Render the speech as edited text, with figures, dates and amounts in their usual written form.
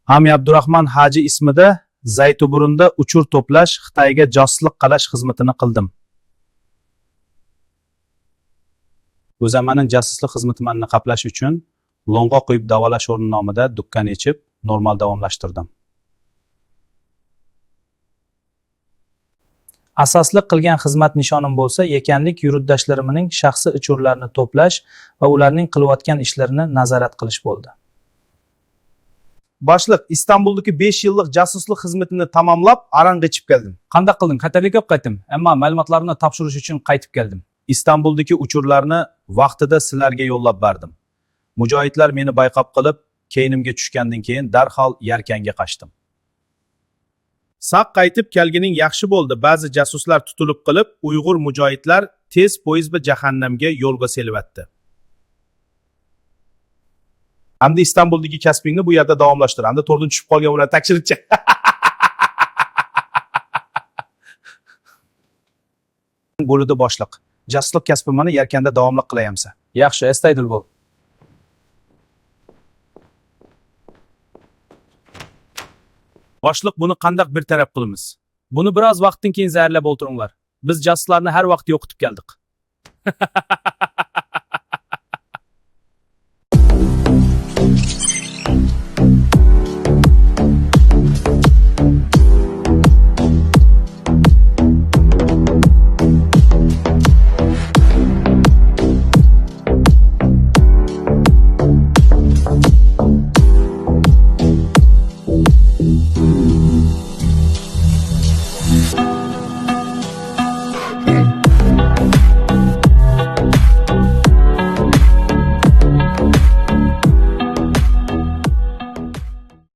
Hami Abdurahmon Haji ismida Zaytuburunda uchur to'plash, Xitoyga josuslik qilish xizmatini qildim. O'zamaning josuslik xizmatini qaplash uchun lo'ng'a quyib davolash o'rni nomida dukkan ichib, normal davomlashtirdim. Asosli qilgan xizmat nishonim bo'lsa, ekanlik yurtdoshlarimning shaxsiy uchurlarini to'plash va ularning qilayotgan ishlarini nazorat qilish bo'ldi. Boshliq, Istanbuldagi 5 yillik josuslik xizmatini tamomlab, Aranga yetib keldim. Qanday qilding? Qatarga olib qaytdim, ammo ma'lumotlarni topshirish uchun qaytib keldim. Istanbuldagi uchurlarni vaqtida sizlarga yo'llab berdim. Mujohidlar meni bayqab qilib, keynimga tushgandan keyin darhol Yarkanga qochdim. Saq qaytib kelganing yaxshi bo'ldi. Ba'zi jasuslar tutilib qilib, Uyg'ur mujohidlar tez poyezd va jahannamga yo'lga selivatdi. Hamda Istanbuldagi kasbingni bu yerda davomlashtir. Hamda to'rdan tushib qolgan ular tekshiribchi. Bo'ldi boshliq. Jasuslik kasbimni Yarkanda davomli qilayamsa. Yaxshi, astaydil bo'l. Boshliq, buni qandaq bir taraf qilamiz? Buni biroz vaqtdan keyin zarlab o'tiringlar. Biz jasuslarni har vaqt yo'qitib keldik.